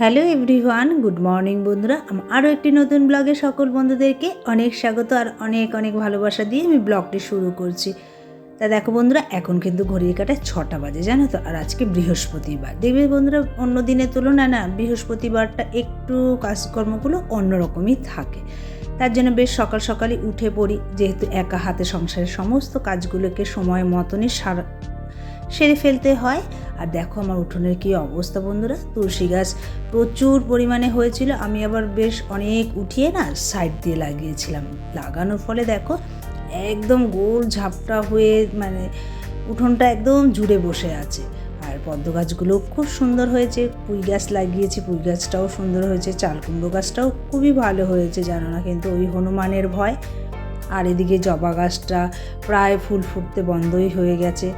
Hello everyone, good morning বন্ধুরা। আরও একটি নতুন ব্লগে সকল বন্ধুদেরকে অনেক স্বাগত আর অনেক অনেক ভালোবাসা দিয়ে আমি ব্লগটি শুরু করছি। তা দেখো বন্ধুরা, এখন কিন্তু ঘড়ির কাটায় 6টা বাজে, জানো তো। আর আজকে বৃহস্পতিবার। দেখবে বন্ধুরা, অন্য দিনের তুলনায় না বৃহস্পতিবারটা একটু কাজকর্মগুলো অন্যরকমই থাকে। তার জন্য বেশ সকাল সকালই উঠে পড়ি, যেহেতু একা হাতে সংসারের সমস্ত কাজগুলোকে সময় মতনই সেরে ফেলতে হয়। আর দেখো আমার উঠোনের কী অবস্থা বন্ধুরা, তুলসী গাছ প্রচুর পরিমাণে হয়েছিল, আমি আবার বেশ অনেক উঠিয়ে না সাইড দিয়ে লাগিয়েছিলাম। লাগানোর ফলে দেখো একদম গোল ঝাপটা হয়ে উঠোনটা একদম জুড়ে বসে আছে। আর পদ্ম গাছগুলো খুব সুন্দর হয়েছে, পুঁই গাছ লাগিয়েছি, পুঁই গাছটাও সুন্দর হয়েছে, চাল কুমড়ো গাছটাও খুবই ভালো হয়েছে জানো না, কিন্তু ওই হনুমানের ভয়। আর এদিকে জবা গাছটা প্রায় ফুল ফুটতে বন্ধই হয়ে গেছে।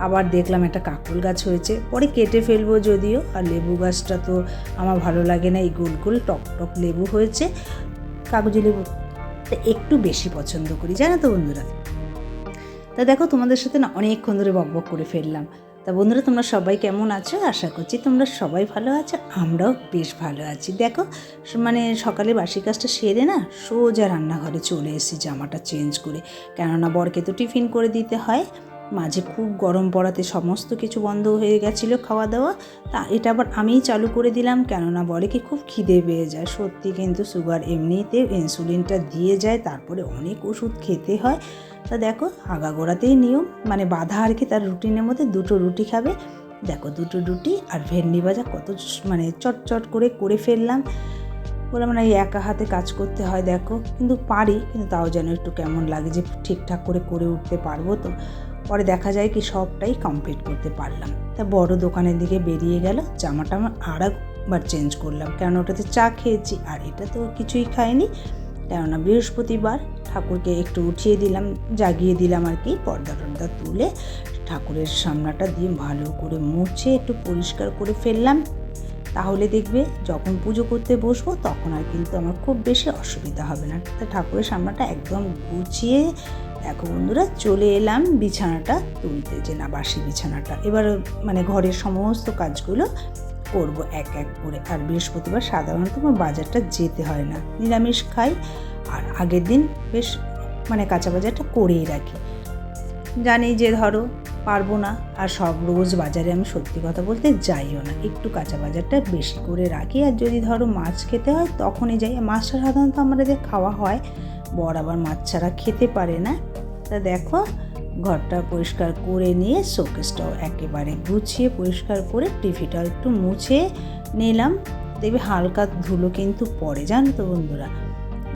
আবার দেখলাম একটা কাকরোল গাছ হয়েছে, পরে কেটে ফেলবো যদিও। আর লেবু গাছটা তো আমার ভালো লাগে না, এই গোল গোল টক টক লেবু হয়েছে, কাগজি লেবু একটু বেশি পছন্দ করি জানো তো বন্ধুরা। তা দেখো তোমাদের সাথে না অনেকক্ষণ ধরে বকবক করে ফেললাম। তা বন্ধুরা, তোমরা সবাই কেমন আছো? আশা করছি তোমরা সবাই ভালো আছো, আমরাও বেশ ভালো আছি। দেখো সকালে বাসি কাজটা সেরে না সোজা রান্নাঘরে চলে এসেছি জামাটা চেঞ্জ করে, কেননা বরকে তো টিফিন করে দিতে হয়। মাঝে খুব গরম পড়াতে সমস্ত কিছু বন্ধ হয়ে গেছিলো খাওয়া দাওয়া, তা এটা আবার আমিই চালু করে দিলাম, কেননা বলে কি খুব খিদে পেয়ে যায়। সত্যি কিন্তু সুগার এমনিতে ইনসুলিনটা দিয়ে যায়, তারপরে অনেক ওষুধ খেতে হয়। তা দেখো আগাগোড়াতেই নিয়ম বাঁধা আর কি, তার রুটিনের মধ্যে 2টো রুটি খাবে। দেখো 2টো রুটি আর ভেন্ডি ভাজা কত চটচট করে ফেললাম। বললাম না, এই একা হাতে কাজ করতে হয় দেখো, কিন্তু পারি, কিন্তু তাও যেন একটু কেমন লাগে যে ঠিকঠাক করে উঠতে পারবো তো। পরে দেখা যায় কি সবটাই কমপ্লিট করতে পারলাম। তা বড় দোকানের দিকে বেরিয়ে গেল, জামাটা আমার আর একবার চেঞ্জ করলাম, কেন ওটাতে চা খেয়েছি আর এটা তো কিছুই খাইনি, কেননা বৃহস্পতিবার। ঠাকুরকে একটু উঠিয়ে দিলাম, জাগিয়ে দিলাম আর কি, পর্দা টর্দা তুলে ঠাকুরের সামনাটা দিয়ে ভালো করে মুছে একটু পরিষ্কার করে ফেললাম। তাহলে দেখবে যখন পুজো করতে বসবো তখন আর কিন্তু আমার খুব বেশি অসুবিধা হবে না। তা ঠাকুরের সামনাটা একদম গুছিয়ে দেখো বন্ধুরা চলে এলাম বিছানাটা তুলতে, যে না বাসি বিছানাটা এবার ঘরের সমস্ত কাজগুলো করব এক এক করে। আর বৃহস্পতিবার সাধারণত আমার বাজারটা যেতে হয় না, নিরামিষ খাই। আর আগের দিন বেশ কাঁচা বাজারটা করেই রাখি, জানি যে ধরো পারবো না, আর সব রোজ বাজারে আমি সত্যি কথা বলতে যাইও না, একটু কাঁচা বাজারটা বেশি করে রাখি। আর যদি ধরো মাছ খেতে হয় তখনই যাই, মাছটা সাধারণত আমাদের খাওয়া হয়, বর আবার মাছ ছাড়া খেতে পারে না। তা দেখো ঘরটা পরিষ্কার করে নিয়ে শোকেসটাও একেবারে গুছিয়ে পরিষ্কার করে টিভিটাও একটু মুছে নিলাম। দেখবে হালকা ধুলো কিন্তু পড়ে জানো তো বন্ধুরা,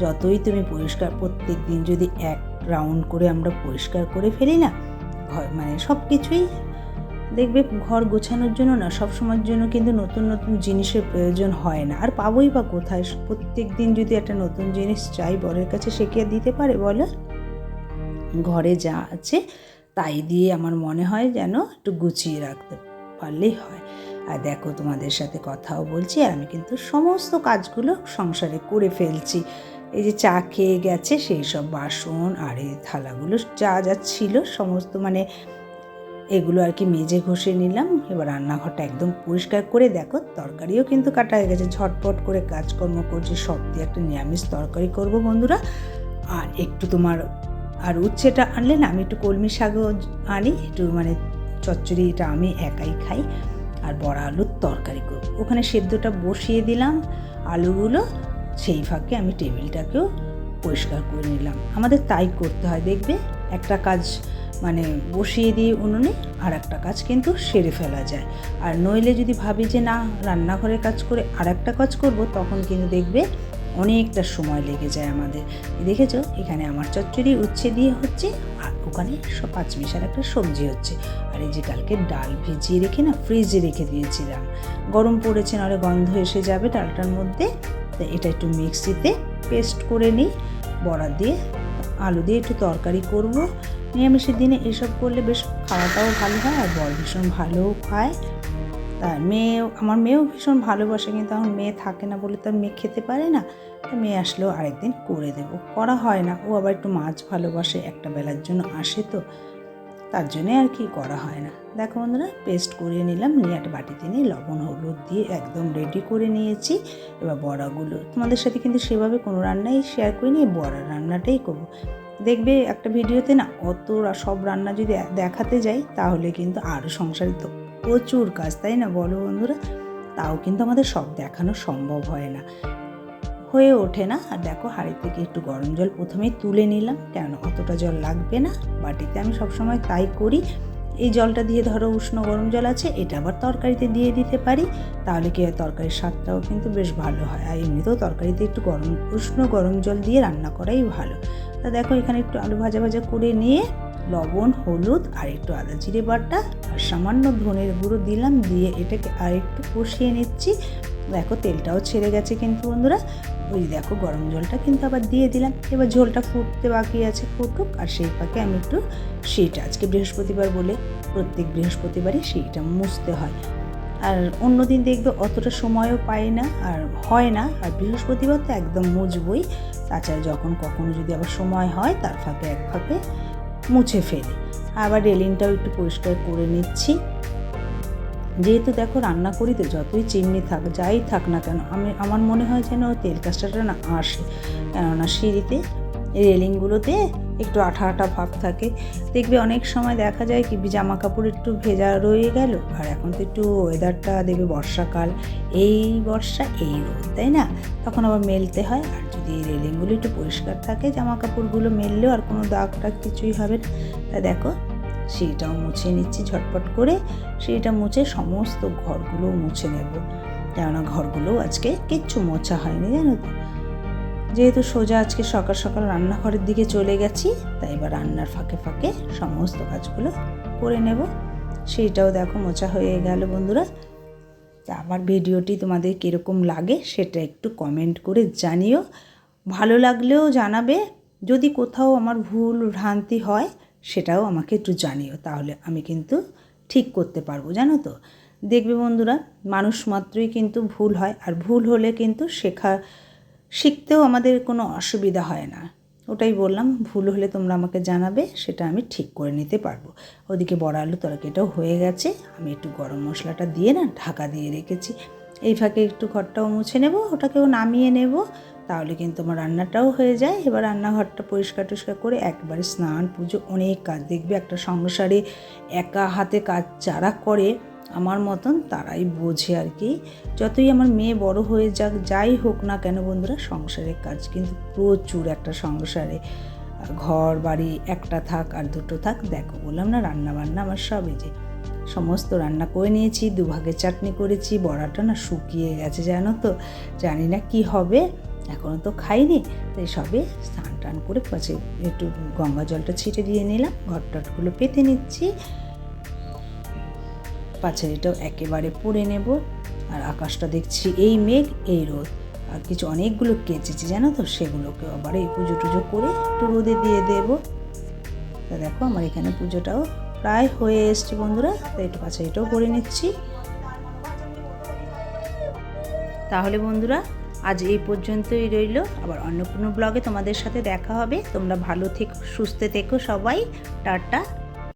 যতই তুমি পরিষ্কার প্রত্যেক দিন যদি এক রাউন্ড করে আমরা পরিষ্কার করে ফেলি না, সব কিছুই দেখবে ঘর গোছানোর জন্য না সব সময়ের জন্য কিন্তু নতুন নতুন জিনিসের প্রয়োজন হয় না, আর পাবোই বা কোথায়? প্রত্যেক দিন যদি একটা নতুন জিনিস চাই বরের কাছে, সে কি আর দিতে পারে বলো? ঘরে যা আছে তাই দিয়ে আমার মনে হয় যেন একটু গুছিয়ে রাখতে পারলেই হয়। আর দেখো তোমাদের সাথে কথাও বলছি, আর আমি কিন্তু সমস্ত কাজগুলো সংসারে করে ফেলছি। এই যে চা খেয়ে গেছে সেই সব বাসন আর এই থালাগুলো যা যা ছিল সমস্ত এগুলো আর কি মেজে ঘষে নিলাম। এবার রান্নাঘরটা একদম পরিষ্কার করে দেখো তরকারিও কিন্তু কাটা হয়ে গেছে, ঝটপট করে কাজকর্ম করছি। সব দিয়ে একটা নিরামিষ তরকারি করব বন্ধুরা। আর একটু আর উচ্ছেটা আনলে না আমি একটু কলমি শাকও আনি, একটু চচ্চড়ি, এটা আমি একাই খাই। আর বড়া আলুর তরকারি করব, ওখানে সেদ্ধটা বসিয়ে দিলাম আলুগুলো, সেই ফাঁকে আমি টেবিলটাকেও পরিষ্কার করে নিলাম। আমাদের তাই করতে হয় দেখবে, একটা কাজ বসিয়ে দিয়ে উনুনে আর একটা কাজ কিন্তু সেরে ফেলা যায়। আর নইলে যদি ভাবি যে না রান্নাঘরের কাজ করে আর একটা কাজ করব, তখন কিন্তু দেখবে অনেকটা সময় লেগে যায় আমাদের। দেখেছো এখানে আমার চচ্চড়ি উচ্ছে দিয়ে হচ্ছে, আর ওখানে পাঁচমিশার একটা সবজি হচ্ছে। আর এই যে কালকে ডাল ভিজিয়ে রেখে না ফ্রিজে রেখে দিয়েছিলাম, গরম পড়েছে নাহলে গন্ধ এসে যাবে ডালটার মধ্যে। তো এটা একটু মিক্সিতে পেস্ট করে নিই, বড়া দিয়ে আলু দিয়ে একটু তরকারি করব। নিরামিষের দিনে এসব করলে বেশ খাওয়াটাও ভালো হয়, আর বর ভীষণ ভালোও খায়। তার আমার মেয়েও ভীষণ ভালোবাসে, কিন্তু এখন মেয়ে থাকে না বলে তো আর মেয়ে খেতে পারে না। তো মেয়ে আসলেও আরেকদিন করে দেবো, করা হয় না। ও আবার একটু মাছ ভালোবাসে, একটা বেলার জন্য আসে তো। তার জন্যে আর কি করা হয় না। দেখো বন্ধুরা, পেস্ট করে নিলাম, নিয়ে একটা বাটিতে নিয়ে লবণ হলুদ দিয়ে একদম রেডি করে নিয়েছি। এবার বড়াগুলো তোমাদের সাথে কিন্তু সেভাবে কোনো রান্নাই শেয়ার করিনি, বড়ার রান্নাটাই করবো। দেখবে একটা ভিডিওতে না অত সব রান্না যদি দেখাতে যাই তাহলে কিন্তু আরও সংসারে তো প্রচুর কাজ, তাই না বলো বন্ধুরা? তাও কিন্তু আমাদের সব দেখানো সম্ভব হয়ে ওঠে না। আর দেখো, হাঁড়ি থেকে একটু গরম জল প্রথমেই তুলে নিলাম, কেন অতটা জল লাগবে না বাটিতে, আমি সবসময় তাই করি। এই জলটা দিয়ে ধরো উষ্ণ গরম জল আছে, এটা আবার তরকারিতে দিয়ে দিতে পারি, তাহলে কি হয় তরকারির স্বাদটাও কিন্তু বেশ ভালো হয়। আর এমনিতেও তরকারিতে একটু উষ্ণ গরম জল দিয়ে রান্না করাই ভালো। তা দেখো, এখানে একটু আলু ভাজা ভাজা করে নিয়ে লবণ হলুদ আর একটু আদা জিরে বাটা আর সামান্য ধনের গুঁড়ো দিলাম, দিয়ে এটাকে আর একটু কষিয়ে নিচ্ছি। দেখো তেলটাও ছেড়ে গেছে কিন্তু বন্ধুরা। ওই দেখো গরম জলটা কিন্তু আবার দিয়ে দিলাম। এবার ঝোলটা ফুটতে বাকি আছে, ফুটুক। আর সেই ফাঁকে আমি একটু সেইটা, আজকে বৃহস্পতিবার বলে প্রত্যেক বৃহস্পতিবারই সেইটা মুছতে হয়। আর অন্যদিন দেখবে অতটা সময়ও পাই না আর হয় না, আর বৃহস্পতিবার তো একদম মুছবই। তাছাড়া যখন কখনো যদি আবার সময় হয় তার ফাঁকে এক ফাঁকে মুছে ফেলি। আবার রেলিংটাও একটু পরিষ্কার করে নিচ্ছি। যেহেতু দেখো রান্না করি তো যতই চিমনি থাক যাই থাক না কেন, আমার মনে হয় যেন তেল কাজটা না আসে, কেননা সিঁড়িতে রেলিংগুলোতে একটু আঠা আঠা ভাব থাকে। দেখবে অনেক সময় দেখা যায় কি জামা কাপড় একটু ভেজা রয়ে গেল, আর এখন তো একটু ওয়েদারটা দেখবে বর্ষাকাল, এই বর্ষা এই রোদ, তাই না? তখন আবার মেলতে হয়। আর যদি এই রেলিংগুলো একটু পরিষ্কার থাকে জামা কাপড়গুলো মেললেও আর কোনো দাগ টাগ কিছুই হবে না। তা দেখো সেইটাও মুছে নিচ্ছি ঝটপট করে। সেইটা মুছে সমস্ত ঘরগুলো মুছে নেব, কেননা ঘরগুলো আজকে কিচ্ছু মোছা হয়নি জানো তো। যেহেতু সোজা আজকে সকাল সকাল রান্নাঘরের দিকে চলে গেছি, তাই এবার রান্নার ফাঁকে ফাঁকে সমস্ত কাজগুলো করে নেব। সেইটাও দেখো মোছা হয়ে গেল বন্ধুরা। তা আমার ভিডিওটি তোমাদের কীরকম লাগে সেটা একটু কমেন্ট করে জানিও, ভালো লাগলেও জানাবে। যদি কোথাও আমার ভুল ভ্রান্তি হয় সেটাও আমাকে একটু জানিও, তাহলে আমি কিন্তু ঠিক করতে পারবো জানো তো। দেখবে বন্ধুরা, মানুষ মাত্রই কিন্তু ভুল হয়, আর ভুল হলে কিন্তু শিখতেও আমাদের কোনো অসুবিধা হয় না। ওটাই বললাম, ভুল হলে তোমরা আমাকে জানাবে, সেটা আমি ঠিক করে নিতে পারবো। ওদিকে বড় আলু তরকারিটাও হয়ে গেছে, আমি একটু গরম মশলাটা দিয়ে না ঢাকা দিয়ে রেখেছি। এই ফাঁকে একটু ঘরটাও মুছে নেব, ওটাকেও নামিয়ে নেব, তাহলে কিন্তু আমার রান্নাটাও হয়ে যায়। এবার রান্নাঘরটা পরিষ্কার টরিষ্কার করে একবারে স্নান পুজো, অনেক কাজ। দেখবে একটা সংসারে একা হাতে কাজ যারা করে আমার মতন তারাই বোঝে আর কি। যতই আমার মেয়ে বড় হয়ে যাক, যাই হোক না কেন বন্ধুরা, সংসারের কাজ কিন্তু প্রচুর একটা সংসারে। ঘর বাড়ি একটা থাক আর দুটো থাক, দেখো বললাম না রান্না বান্না আমার সব, এই যে সমস্ত রান্না করে নিয়েছি। দুভাগে চাটনি করেছি, বড়াটা না শুকিয়ে গেছে জানো তো, জানি না কি হবে, এখনও তো খাইনি। তাই সবে স্নান টান করে পাশে একটু গঙ্গা জলটা ছিটে দিয়ে নিলাম, ঘরটটগুলো পেতে নিচ্ছি, পাঁচালিটাও একেবারে পরে নেব। আর আকাশটা দেখছি এই মেঘ এই রোদ। আর কিছু অনেকগুলো কেচেছি জানো তো, সেগুলোকে আবার এই পুজো টুজো করে একটু রোদে দিয়ে দেবো। তা দেখো আমার এখানে পুজোটাও প্রায় হয়ে এসছে বন্ধুরা, তাই একটু পাঁচালিটাও করে নিচ্ছি। তাহলে বন্ধুরা আজ এই পর্যন্তই রইল, আবার অন্য কোনো ব্লগে তোমাদের সাথে দেখা হবে। তোমরা ভালো থেকো, সুস্থ থেকো সবাই, টাটা।